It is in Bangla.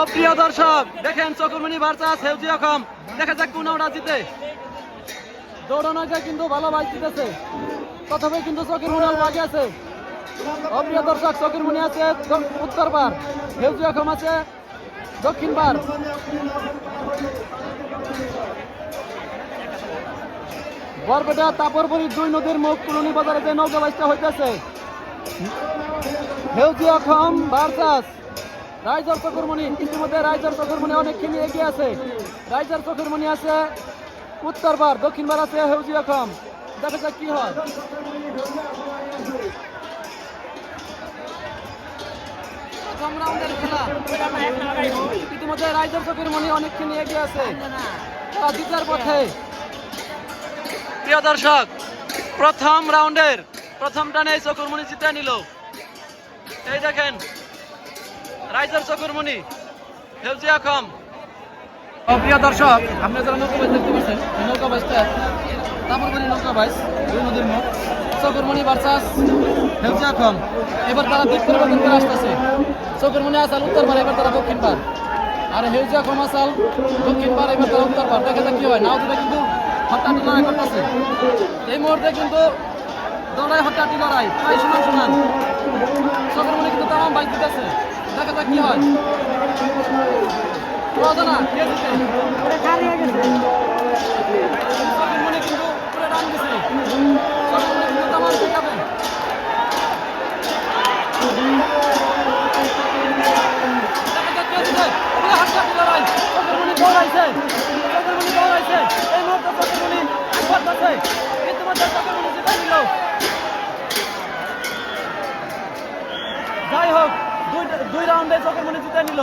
প্রিয় দর্শক দেখেন চকুরমণি ভার্সাস হেউজিয়াখম, দেখা যাক কোন ওরা জিতে। দৌড়ানোকে কিন্তু ভালো বাইক জিতেছে, তথাপি কিন্তু চকুরমণি আগে আছে। প্রিয় দর্শক চকুরমণি আছে উত্তর বার, হেউজিয়াখম আছে দক্ষিণ বার। বরপেটা তাপরবড়ি দুই নদীর মুখ কুলনি বাজারে যে নৌকা বাইচটা হইতেছে, হেউজিয়াখম ভার্সাস রাইজার চকুরমণি। ইতিমধ্যে রাইজার চকুরমণি অনেকখানি এগিয়ে আছে। রাইজার চকুরমণি আছে উত্তর বার, দক্ষিণ বার আছে হেউজিয়াখম। দেখা যাক কি হয়। প্রথম রাউন্ডের খেলা, ইতিমধ্যে রাইজার চকুরমণি অনেকখানি এগিয়ে আছে, জিতার পথে। প্রিয় দর্শক প্রথম রাউন্ডের প্রথম টানে চকুরমণি জিতে নিল। এই দেখেন রাইজার চকুরমণি, হেউজিয়াখম। প্রিয় দর্শক আপনারা যারা নৌকা বাইচ দেখতে পাচ্ছেন, নৌকা বাইচটা তাপরবড়ি নৌকা বাইচ দুই নদীর মুখ, চকুরমণি ভার্সাস হেউজিয়াখম। এবার তারা দিক পরিবর্তন করে আসতেছে। চকুরমণি আসাল উত্তর পার, এবার তারা দক্ষিণ পার, আর হেউজিয়াখম আসাল দক্ষিণ পার, এবার তারা উত্তর পার। দেখা যাক কি হয়। নাও দুটা কিন্তু হট্টাহাটি লড়াই করতেছে এই মুহূর্তে, কিন্তু দৌড়াই হট্টাহাটি লড়াই প্রায় সমান সমান। চকুরমণি কিন্তু তামাম বাইক দিতেছে, দেখা যাক কি হয়। চকুরমণি কিন্তু পুরো রান দিছে, চকুরমণি কিন্তু তামাম দেখাবে। চকুরমণি দৌড়াইছে, চকুরমণি দৌড়াইছে এই মুহূর্তে, চকুরমণি একবার আছে। ইতিমধ্যে চকুরমণি জিতে নিল। যাই হোক দুই রাউন্ডে চকুরমণি জিতে নিল।